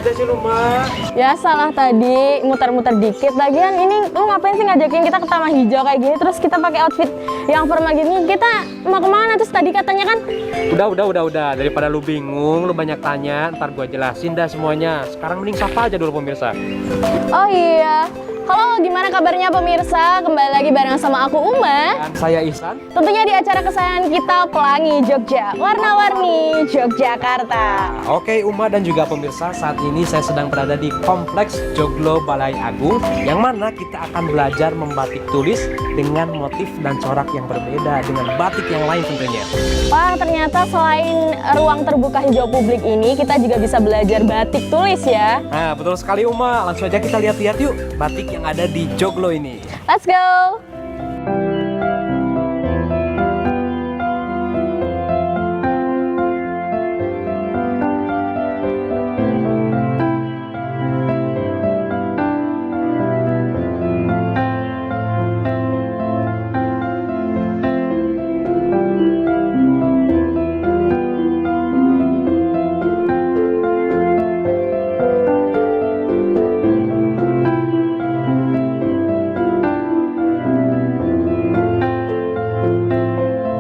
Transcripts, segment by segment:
aja sih lu, Ma? Ya salah tadi, muter-muter dikit. Lagian ini lu ngapain sih ngajakin kita ke Taman Hijau kayak gini, terus kita pakai outfit yang formal gini. Kita mau kemana? Terus tadi katanya kan Udah. Daripada lu bingung, lu banyak tanya, ntar gua jelasin dah semuanya. Sekarang mending sapa aja dulu pemirsa. oh iya. Halo, gimana kabarnya pemirsa? Kembali lagi bareng sama aku Uma. Dan saya Ihsan. Tentunya di acara kesayangan kita, Pelangi Jogja, warna-warni Yogyakarta. Oke, Uma dan juga pemirsa, saat ini saya sedang berada di Kompleks Joglo Balai Agung, yang mana kita akan belajar membatik tulis dengan motif dan corak yang berbeda dengan batik yang lain tentunya. Wah, ternyata selain ruang terbuka hijau publik ini, kita juga bisa belajar batik tulis ya. Nah, betul sekali Uma. Langsung aja kita lihat-lihat yuk batik yang ada di Joglo ini. Let's go!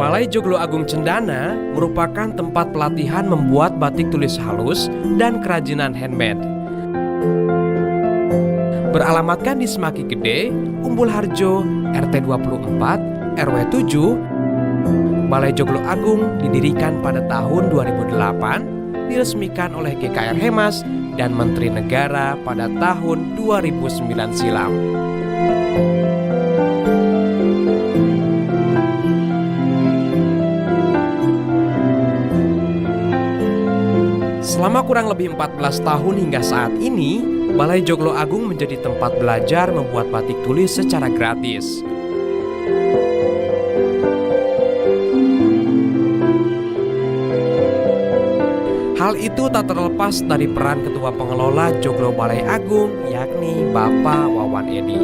Balai Joglo Agung Cendana merupakan tempat pelatihan membuat batik tulis halus dan kerajinan handmade. Beralamatkan di Semaki Gede, Umbul Harjo, RT 24, RW 7, Balai Joglo Agung didirikan pada tahun 2008, diresmikan oleh GKR Hemas dan Menteri Negara pada tahun 2009 silam. Selama kurang lebih 14 tahun hingga saat ini, Balai Joglo Agung menjadi tempat belajar membuat batik tulis secara gratis. Hal itu tak terlepas dari peran Ketua Pengelola Joglo Balai Agung, yakni Bapak Wawan Edi.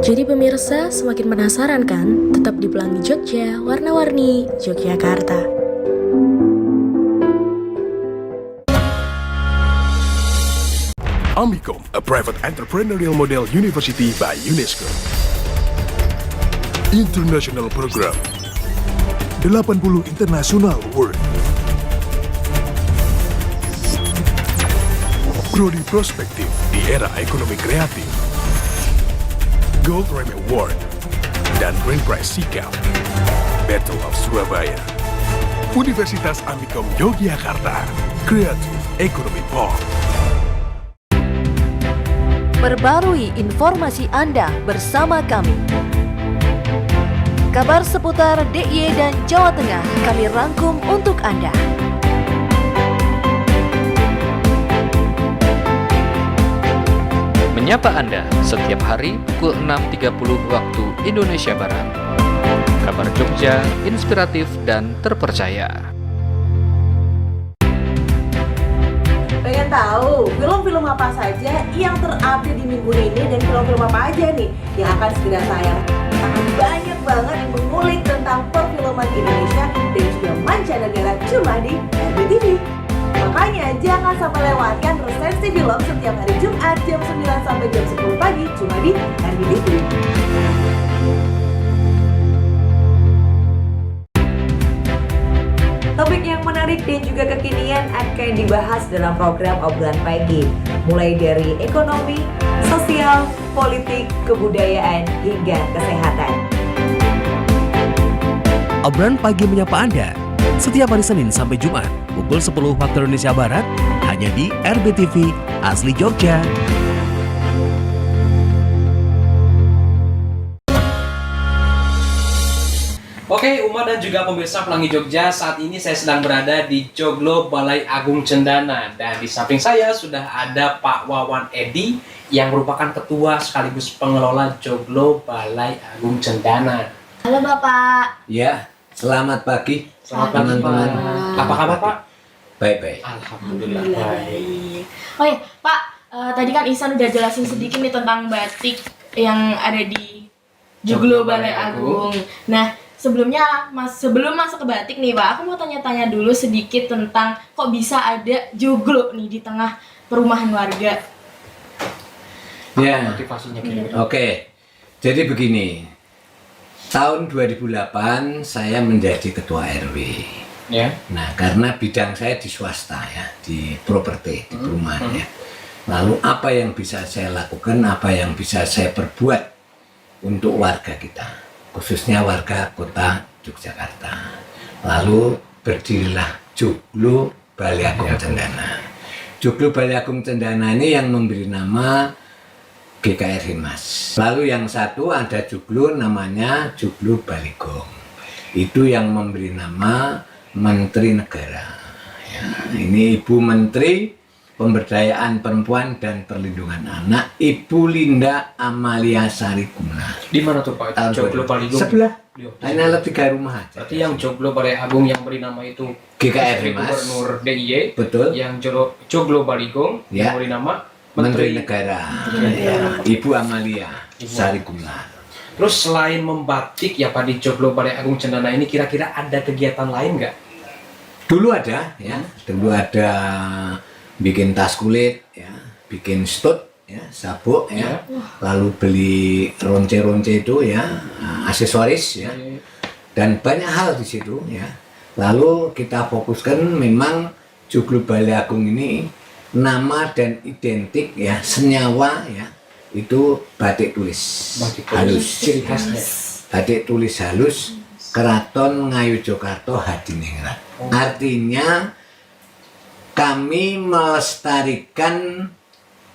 Jadi pemirsa semakin penasaran kan? Tetap di Pelangi Jogja, warna-warni Yogyakarta. Amicom, a private entrepreneurial model university by UNESCO. International program. 80 International Award. Prodi Prospektif di era ekonomi kreatif. Gold Rem Award dan Grand Prize Sikap. Battle of Surabaya. Universitas Amikom Yogyakarta. Creative Economy Pop. Perbarui informasi Anda bersama kami. Kabar seputar DIY dan Jawa Tengah kami rangkum untuk Anda. Menyapa Anda setiap hari pukul 6.30 waktu Indonesia Barat. Kabar Jogja, inspiratif dan terpercaya. Pengen tahu film-film apa saja yang terupdate di minggu ini dan film-film apa aja nih yang akan segera tayang? Akan banyak banget yang mengulik tentang perfilman Indonesia dan juga mancanegara cuma di RBTV. Makanya jangan sampai lewatkan resensi film setiap hari Jumat jam 9 sampai jam 10 pagi cuma di RBTV. Topik yang menarik dan juga kekinian akan dibahas dalam program Obrolan Pagi, mulai dari ekonomi, sosial, politik, kebudayaan, hingga kesehatan. Obrolan Pagi menyapa Anda setiap hari Senin sampai Jumat pukul 10 waktu Indonesia Barat hanya di RBTV Asli Jogja. Oke, Uma dan juga pemirsa Pelangi Jogja, saat ini saya sedang berada di Joglo Balai Agung Cendana. Dan di samping saya sudah ada Pak Wawan Edi yang merupakan ketua sekaligus pengelola Joglo Balai Agung Cendana. Halo Bapak. Ya, selamat pagi. Selamat pagi, teman-teman. Apa kabar Pak? Baik-baik. Alhamdulillah. Baik. Oh ya Pak, tadi kan Ihsan udah jelasin sedikit nih tentang batik yang ada di Joglo Balai Agung. Nah, sebelumnya, sebelum masuk ke batik nih Pak, aku mau tanya-tanya dulu sedikit tentang kok bisa ada joglo nih di tengah perumahan warga. Ya, Motivasinya kira-kira. oke. Jadi begini, tahun 2008 saya menjadi ketua RW. Ya. Nah, karena bidang saya di swasta ya, di properti, di perumahan ya. Lalu apa yang bisa saya lakukan, apa yang bisa saya perbuat untuk warga kita, khususnya warga kota Yogyakarta. Lalu berdirilah Joglo Balai Agung Cendana. Joglo Balai Agung Cendana ini yang memberi nama GKR Himas. Lalu yang satu ada Joglo namanya Joglo Baligong. Itu yang memberi nama Menteri Negara. Ya, ini Ibu Menteri Pemberdayaan Perempuan dan Perlindungan Anak, Ibu Linda Amalia Sari Gumelar. Di mana tuh Pak? Joglo Baligong. Sebelah. Di- Hanya ada 3 rumah aja. Berarti yang Joglo Balai Agung yang beri nama itu GKR Menteri Himas. Gubernur DIY. Betul. Yang Joglo Baligong Ya. yang beri nama Menteri Negara. Ya, Ibu Amalia Ibu. Sari Gumelar. Terus selain membatik ya Pak di Joglo Balai Agung Cendana ini kira-kira ada kegiatan lain nggak? Dulu ada ya, dulu ada bikin tas kulit ya, bikin stud ya, sabuk ya, lalu beli ronce-ronce itu ya, aksesoris ya, dan banyak hal di situ ya. Lalu kita fokuskan memang Joglo Balai Agung ini nama dan identik ya, senyawa ya, itu batik tulis halus. Ciri khasnya. Batik tulis halus Keraton Ngayogyakarta Hadiningrat. Artinya kami melestarikan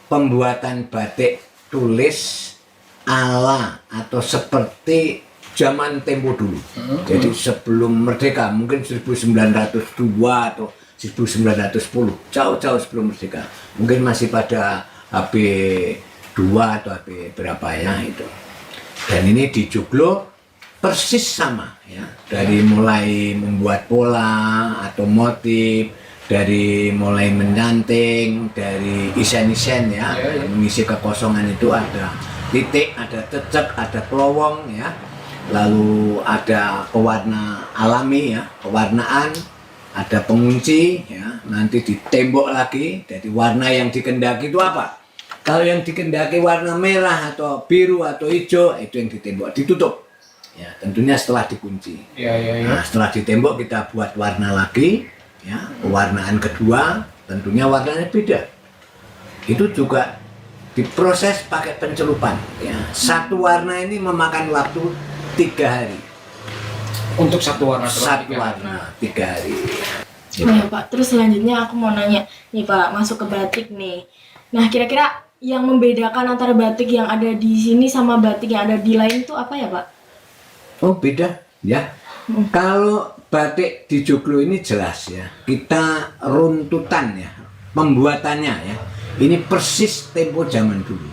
pembuatan batik tulis ala atau seperti zaman tempo dulu. Jadi sebelum merdeka, mungkin 1902 atau 1910, jauh-jauh sebelum merdeka. Mungkin masih pada HP 2 atau HP berapa ya itu. Dan ini di Joglo persis sama ya, dari mulai membuat pola atau motif, dari mulai menyanting, dari isen-isen ya, mengisi kekosongan itu ada titik, ada cecek, ada kelowong ya, lalu ada pewarna alami ya, pewarnaan, ada pengunci ya, nanti di tembok lagi. Jadi warna yang dikendaki itu apa? Kalau yang dikendaki warna merah atau biru atau hijau, itu yang di tembok ditutup ya tentunya setelah dikunci. Nah, setelah ditembok kita buat warna lagi, ya pewarnaan kedua tentunya warnanya beda. Itu juga diproses pakai pencelupan. Ya. Satu warna ini memakan waktu 3 hari. Untuk satu warna doang, Satu 3 hari. warna 3 hari. Oh ya Pak, terus selanjutnya aku mau nanya nih Pak, masuk ke batik nih. Nah kira-kira yang membedakan antara batik yang ada di sini sama batik yang ada di lain itu apa ya Pak? Oh beda ya. Kalau batik di Joglo ini jelas ya. Kita runtutan ya, pembuatannya ya. Ini persis tempo zaman dulu.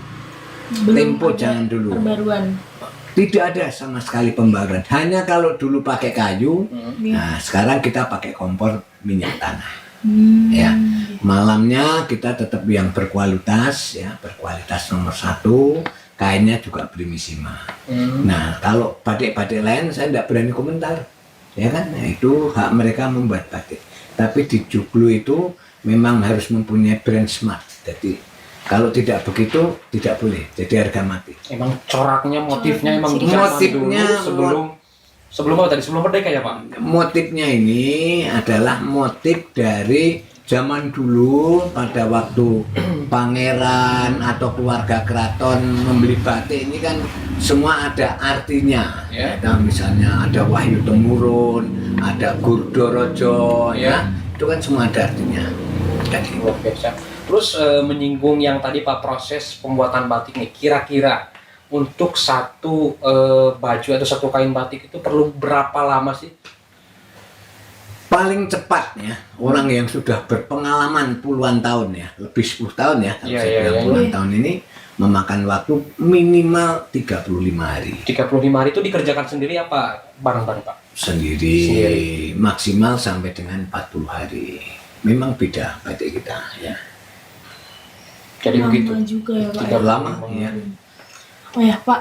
Tempo ada zaman dulu. Perbaruan. Tidak ada sama sekali pembaruan. Hanya kalau dulu pakai kayu, nah sekarang kita pakai kompor minyak tanah. Ya, malamnya kita tetap yang berkualitas, ya berkualitas nomor 1. Kainnya juga Primisima. Nah, kalau batik-batik lain saya tidak berani komentar, ya kan? Nah, itu hak mereka membuat batik. Tapi di Joglo itu memang harus mempunyai brand smart. Jadi kalau tidak begitu tidak boleh. Jadi harga mati. Emang coraknya, motifnya emang Motifnya sebelum apa tadi? Sebelum merdeka ya Pak? Motifnya ini adalah motif dari zaman dulu pada waktu pangeran atau keluarga keraton membeli batik ini kan semua ada artinya. Ya. Ada misalnya ada Wahyu Temurun, ada Gurdorojo, ya. Itu kan semua ada artinya. Jadi Luar biasa. Terus menyinggung yang tadi Pak, proses pembuatan batik nih, kira-kira untuk satu baju atau satu kain batik itu perlu berapa lama sih? paling cepat ya orang yang sudah berpengalaman puluhan tahun ya, lebih 10 tahun ya, kalau saya bilang puluhan tahun ini memakan waktu minimal 35 hari. 35 hari itu dikerjakan sendiri apa bareng-bareng Pak? Sendiri, maksimal sampai dengan 40 hari. Memang beda batik kita ya. Jadi Lama begitu. juga ya Pak. Tidak lama ya. Oh ya Pak,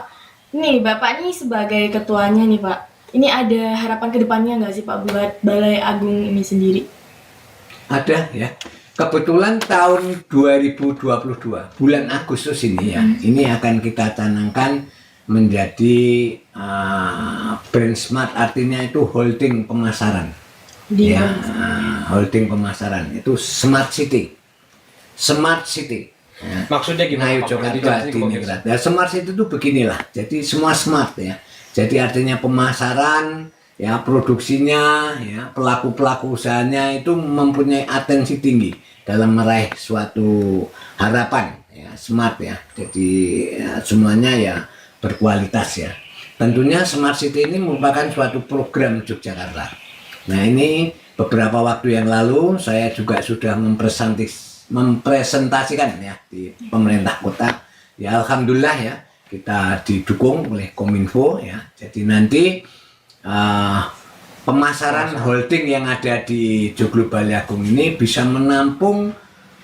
nih Bapak nih sebagai ketuanya nih Pak, ini ada harapan kedepannya nggak sih Pak buat Balai Agung ini sendiri? Ada ya. Kebetulan tahun 2022 bulan Agustus ini ya, ini akan kita canangkan menjadi brand smart, artinya itu holding pemasaran. Ya, holding pemasaran itu smart city. Smart city. Ya. Maksudnya gimana Ngayu Pak? Jakarta Diningrat. Ya, smart city itu beginilah. Jadi semua smart ya. Jadi artinya pemasaran, ya produksinya, ya pelaku-pelaku usahanya itu mempunyai atensi tinggi dalam meraih suatu harapan, ya smart ya. Jadi ya, semuanya ya berkualitas ya. Tentunya smart city ini merupakan suatu program Yogyakarta. Nah ini beberapa waktu yang lalu saya juga sudah mempresentasikan ya di pemerintah kota. Ya alhamdulillah ya kita didukung oleh Kominfo ya. Jadi nanti pemasaran holding yang ada di Joglo Balai Agung ini bisa menampung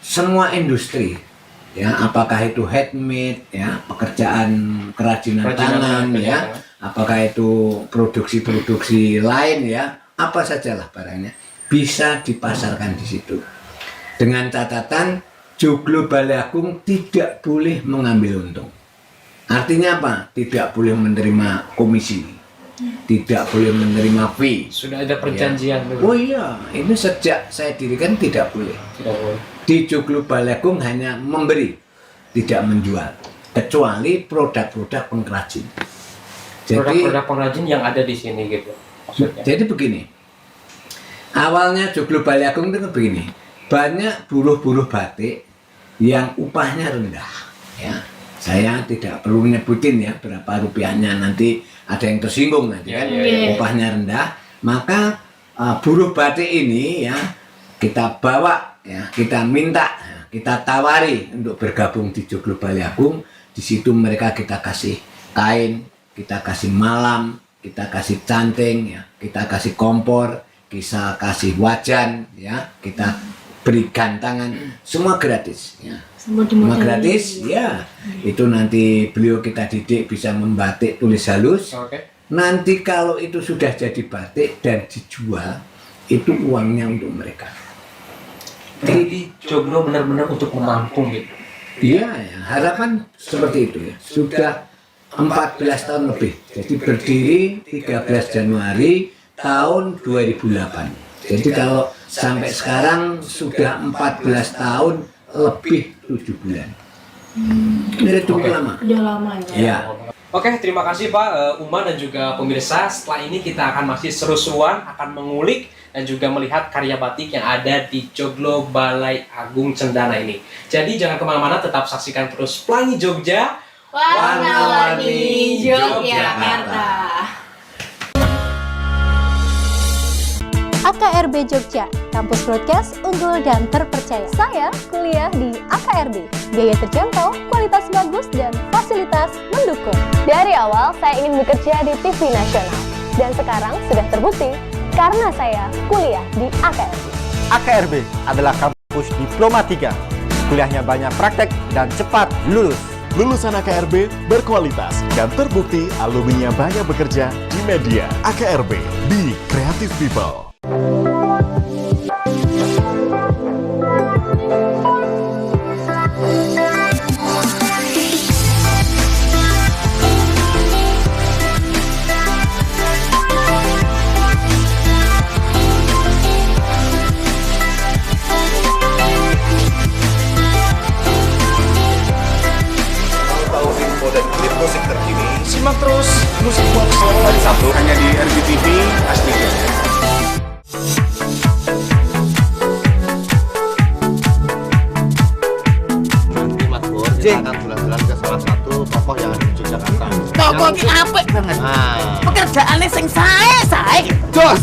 semua industri ya, apakah itu handmade ya, pekerjaan kerajinan tangan ya, apakah itu produksi-produksi lain ya, apa sajalah barangnya bisa dipasarkan di situ. Dengan catatan Joglo Balai Agung tidak boleh mengambil untung. Artinya apa? Tidak boleh menerima komisi, tidak boleh menerima fee. Sudah ada perjanjian dulu. Oh iya, ini sejak saya dirikan tidak boleh. Tidak boleh. Di Joglo Balai Agung hanya memberi, tidak menjual, kecuali produk-produk pengrajin. Produk-produk pengrajin yang ada di sini gitu. Maksudnya. Jadi begini, awalnya Joglo Balai Agung itu begini, banyak buruh-buruh batik yang upahnya rendah. Ya, saya tidak perlu nyebutin ya berapa rupiahnya, nanti ada yang tersinggung nanti kan, upahnya rendah. Maka buruh batik ini ya kita bawa ya, kita minta, kita tawari untuk bergabung di Joglo Balai Agung. Di situ mereka kita kasih kain, kita kasih malam, kita kasih canting ya, kita kasih kompor, kita kasih wajan ya, kita beri gantangan, semua gratis ya. Semua gratis ya. Itu nanti beliau kita didik bisa membatik tulis halus. Nanti kalau itu sudah jadi batik dan dijual, itu uangnya untuk mereka. Jadi Joglo benar-benar untuk menampung gitu. Iya ya, harapan seperti itu ya. Sudah 14 tahun lebih. Jadi berdiri 13 Januari tahun 2008. Jadi kalau sampai sekarang sudah 14 tahun lebih 7 bulan. Ini cukup lama. Udah lama ya. Ya. Oke, terima kasih Pak Uma dan juga pemirsa. Setelah ini kita akan masih seru-seruan, akan mengulik dan juga melihat karya batik yang ada di Joglo Balai Agung Cendana ini. Jadi jangan kemana-mana, tetap saksikan terus Pelangi Jogja, Warna-warni Yogyakarta. AKRB Jogja, kampus broadcast unggul dan terpercaya. Saya kuliah di AKRB, biaya terjangkau, kualitas bagus, dan fasilitas mendukung. Dari awal saya ingin bekerja di TV nasional, dan sekarang sudah terbukti karena saya kuliah di AKRB. AKRB adalah kampus Diploma 3. Kuliahnya banyak praktek dan cepat lulus. Lulusan AKRB berkualitas dan terbukti alumninya banyak bekerja di media. AKRB, Be Creative People. Musik terkini, simak terus Musik Box hari Sabtu hanya di RBTV Asli Jogja. Nanti Mas Bor, kita akan bulan-bulan ke salah satu tokoh yang ada di Yogyakarta. Tokoh ki apik banget. Pekerjaannya sing sae. Jos.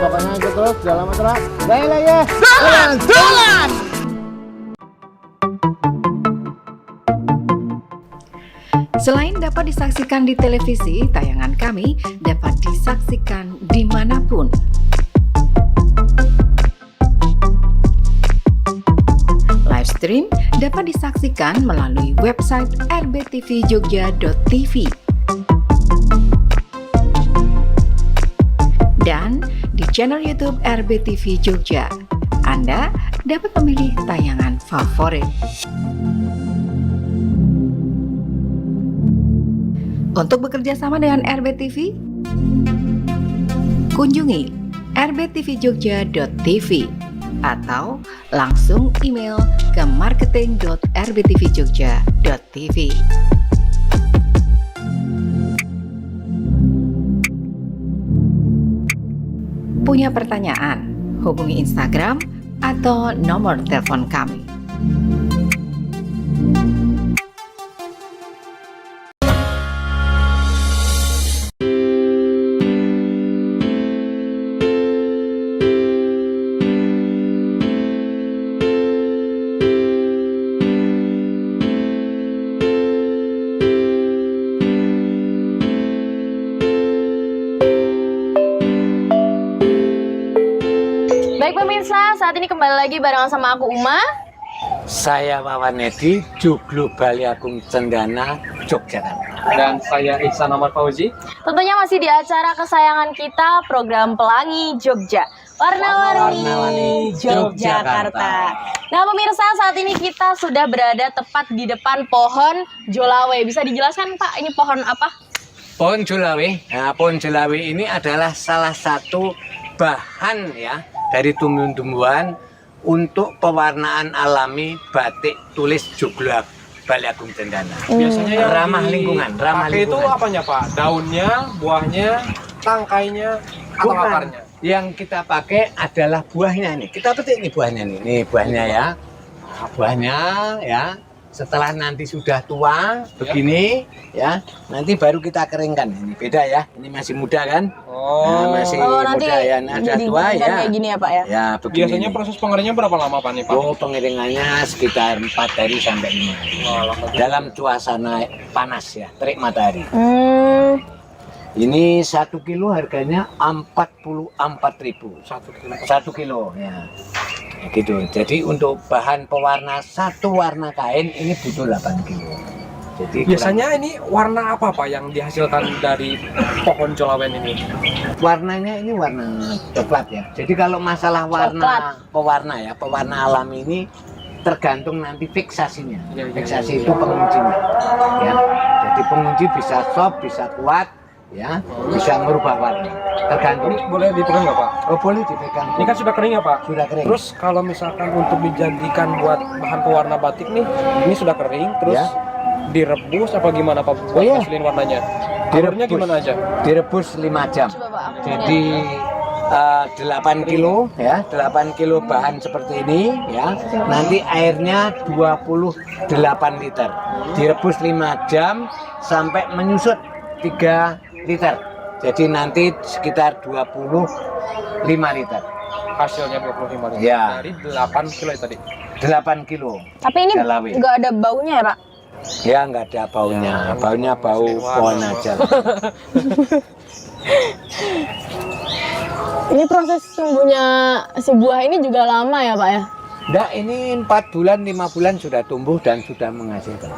Pokoknya ikut terus dalam acara Lele Dolan. Selain dapat disaksikan di televisi, tayangan kami dapat disaksikan dimanapun. Live stream dapat disaksikan melalui website rbtvjogja.tv dan di channel YouTube RBTV Jogja. Anda dapat memilih tayangan favorit. Untuk bekerja sama dengan RBTV, kunjungi rbtvjogja.tv atau langsung email ke marketing.rbtvjogja.tv. Punya pertanyaan? Hubungi Instagram atau nomor telepon kami. Baik pemirsa, saat ini kembali lagi barengan sama aku Uma. Saya Wawan Nedi, Joglo Balai Agung Cendana, Yogyakarta. Dan saya Ihsan Ahmad Fauzi. Tentunya masih di acara kesayangan kita, program Pelangi Jogja, Warna-warni Yogyakarta. Nah pemirsa, saat ini kita sudah berada tepat di depan pohon Jolawe. Bisa dijelaskan Pak, ini pohon apa? Pohon Jolawe. Nah, pohon Jolawe ini adalah salah satu bahan ya dari tumbuhan-tumbuhan untuk pewarnaan alami batik tulis Joglo Balai Agung Cendana. Biasanya yang ramah lingkungan, ramah pakai itu lingkungan. apanya Pak? Daunnya, buahnya, tangkainya, atau Bukan. akarnya? Yang kita pakai adalah buahnya nih. Kita petik nih buahnya nih. Nih buahnya ya. Nah, buahnya ya. Setelah nanti sudah tua begini ya, nanti baru kita keringkan. Ini beda ya. Ini masih muda kan? Nah, masih nanti muda ya. Nah, ada tua ya. kayak gini ya Pak ya? Ya, begini. Biasanya nih. proses pengeringannya berapa lama Pak nih Pak? Oh, pengeringannya sekitar 4 hari sampai 5 hari. Dalam suasana panas ya, terik matahari. Ini 1 kilo harganya 44.000. 1 kilo ya. Ya gitu. Jadi untuk bahan pewarna 1 warna kain ini butuh 8 kilo. Jadi Biasanya ini warna apa Pak yang dihasilkan dari pohon colawen ini? warnanya ini warna coklat ya. Jadi kalau masalah pewarna alami ini tergantung nanti fiksasinya. Fiksasi itu penguncinya. Ya. Jadi pengunci bisa soft, bisa kuat, ya, bisa merubah warna. Tergantung. Ini boleh dipegang nggak Pak? Oh boleh dipegang. Ini kan sudah kering ya Pak? Sudah kering. Terus kalau misalkan untuk dijadikan buat bahan pewarna batik nih, ini sudah kering, terus Ya. direbus apa gimana Pak buat ngasilin warnanya? Alurnya gimana aja? Direbus 5 jam. Jadi 8 kilo ya, 8 kilo bahan seperti ini ya. Nanti airnya 28 liter. Direbus 5 jam sampai menyusut 3 liter. Jadi nanti sekitar 25 liter. Hasilnya 25 liter. Ya. Dari 8 kilo ya tadi. 8 kilo. Tapi ini Jalawe. nggak ada baunya ya Pak? Ya nggak ada baunya. Baunya bau pohon aja. Ini proses tumbuhnya si buah ini juga lama ya Pak ya? Nggak, ini 4 bulan, 5 bulan sudah tumbuh dan sudah menghasilkan.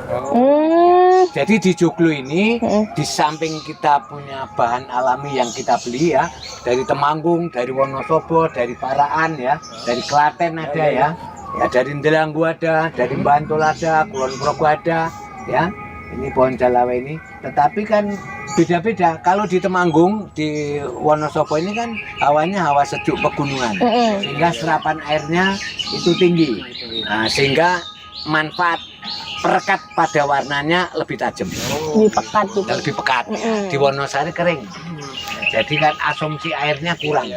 Jadi di Joglo ini, di samping kita punya bahan alami yang kita beli ya, dari Temanggung, dari Wonosobo, dari Paraan ya, dari Klaten ada ya, dari Ndelanggu ada, dari Bantul ada, Kulon Progo ada, ya. Ini pohon jalawe ini, tetapi kan beda-beda. Kalau di Temanggung, di Wonosobo ini kan hawanya hawa sejuk pegunungan, sehingga serapan airnya itu tinggi, nah, sehingga manfaat perekat pada warnanya lebih tajam, lebih pekat gitu. Lebih pekat. Di Wonosari kering, jadi kan asumsi airnya kurang.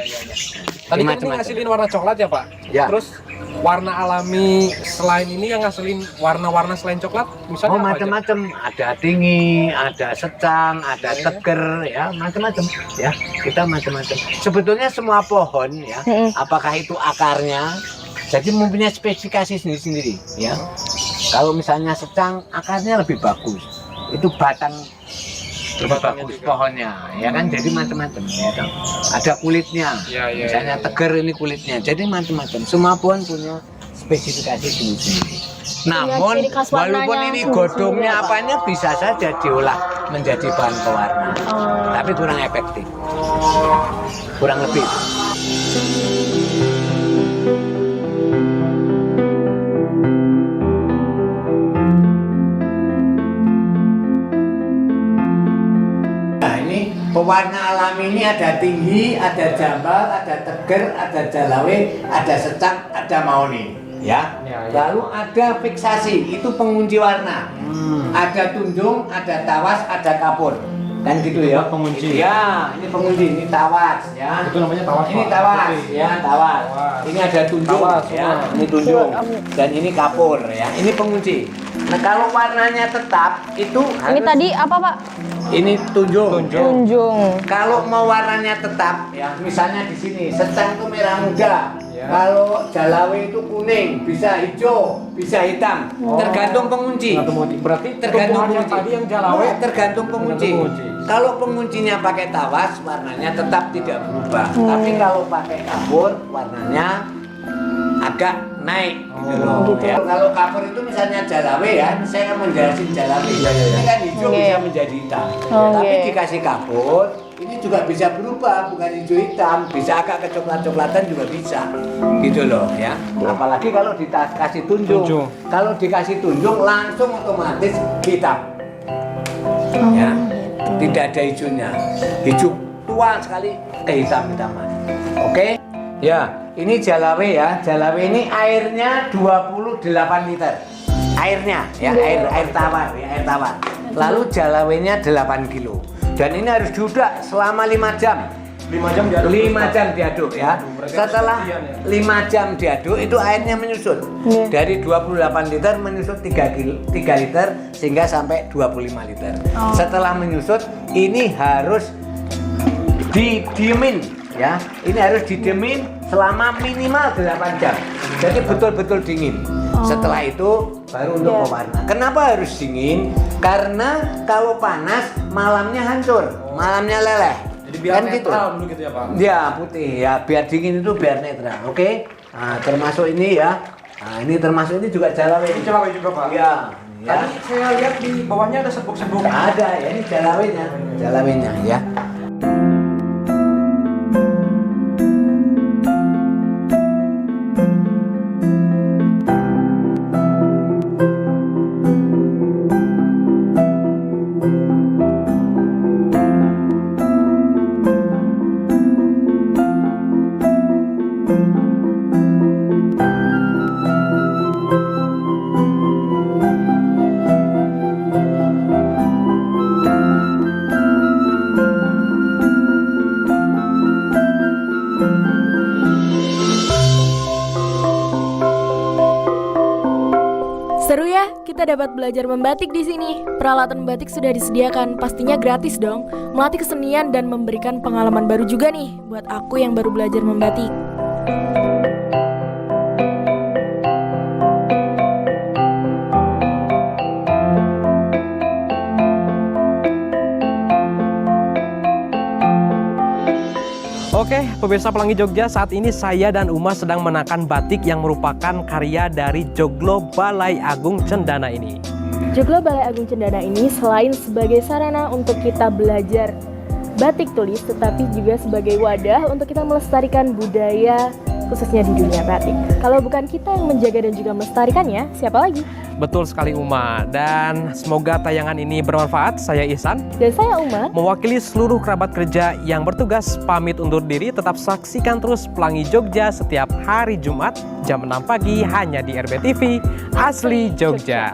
Tadi kan ini ngasilin warna coklat ya Pak? Ya. Terus warna alami selain ini yang ngasilin warna-warna selain coklat? Misalnya apa aja? Macam-macam. Ada tinggi, ada secang, ada teger, ya macam-macam. Ya, kita macam-macam. Sebetulnya semua pohon ya, apakah itu akarnya, jadi mempunyai spesifikasi sendiri-sendiri. Ya, kalau misalnya secang, akarnya lebih bagus. Itu batang lebih bagus pohonnya, ya kan, jadi macam-macam ya kan. Ada kulitnya, misalnya teger ini kulitnya, jadi macam-macam. Semua pohon punya spesifikasi sendiri-sendiri. Namun walaupun ini godongnya apanya bisa saja diolah menjadi bahan pewarna, tapi kurang efektif, kurang lebih. Pewarna alami ini ada tinggi, ada jambal, ada teger, ada jalawe, ada secang, ada mahoni, ya. Lalu ada fiksasi, itu pengunci warna. Ada tunjung, ada tawas, ada kapur, kan gitu ya. Pengunci. Ya, ini pengunci, ini tawas, ya. Itu namanya tawas. Ini tawas, ya, tawas. Ini ada tunjung, ya. Ini tunjung, dan ini kapur, ya. Ini pengunci. Nah, kalau warnanya tetap itu harus. Ini tadi apa Pak? Ini tunjung. Tunjung. Kalau mau warnanya tetap, ya misalnya di sini secang itu merah muda. Kalau jalawe itu kuning, bisa hijau, bisa hitam. Tergantung pengunci. Berarti tergantung pengunci. tadi yang jalawe tergantung pengunci. Kalau penguncinya pakai tawas, warnanya tetap tidak berubah. Tapi kalau pakai kapur, warnanya agak naik. Gitu. Ya. Kalau kapur itu misalnya jalawe ya, saya akan menjelasin jalawe. Ini kan hijau bisa menjadi hitam. Tapi dikasih kapur, ini juga bisa berubah, bukan hijau hitam, bisa agak kecoklat-coklatan juga bisa. Gitu loh ya. Apalagi kalau dikasih tunjung. Kalau dikasih tunjung langsung otomatis hitam. Ya. Tidak ada hijaunya. Hijau tua sekali kehitam-hitaman. Oke? Ya, ini jalawe ya. Jalawe ini airnya 28 liter. Airnya ya, air tawar ya, air tawar. Lalu jalawenya 8 kilo. Dan ini harus diuduk selama 5 jam. 5 jam diaduk. 5 jam diaduk ya. Setelah 5 jam diaduk itu airnya menyusut. Dari 28 liter menyusut 3 liter sehingga sampai 25 liter. Setelah menyusut ini harus didiemin ya. Ini harus didiemin selama minimal 8 jam. Jadi betul-betul dingin. Setelah itu baru untuk pewarna. Kenapa harus dingin? Karena kalau panas malamnya hancur, malamnya leleh. Jadi biar kan netral dulu gitu ya Pak? Ya putih ya, biar dingin itu biar netral. Oke? Nah, termasuk ini ya. Nah, ini termasuk ini juga jalawe. Ini jalawe juga Pak? Ya. Ya. Tadi saya lihat di bawahnya ada serbuk-serbuk. Ada ya, ini jalawinnya ya. Seru ya, kita dapat belajar membatik di sini. Peralatan batik sudah disediakan, pastinya gratis dong. Melatih kesenian dan memberikan pengalaman baru juga nih buat aku yang baru belajar membatik. Oke, pemirsa Pelangi Jogja, saat ini saya dan Uma sedang menakan batik yang merupakan karya dari Joglo Balai Agung Cendana ini. Joglo Balai Agung Cendana ini selain sebagai sarana untuk kita belajar batik tulis, tetapi juga sebagai wadah untuk kita melestarikan budaya khususnya di dunia batik. Kalau bukan kita yang menjaga dan juga melestarikannya, siapa lagi? Betul sekali Uma, dan semoga tayangan ini bermanfaat. Saya Ihsan dan saya Uma, mewakili seluruh kerabat kerja yang bertugas pamit undur diri. Tetap saksikan terus Pelangi Jogja setiap hari Jumat jam 6 pagi hanya di RBTV Asli Jogja.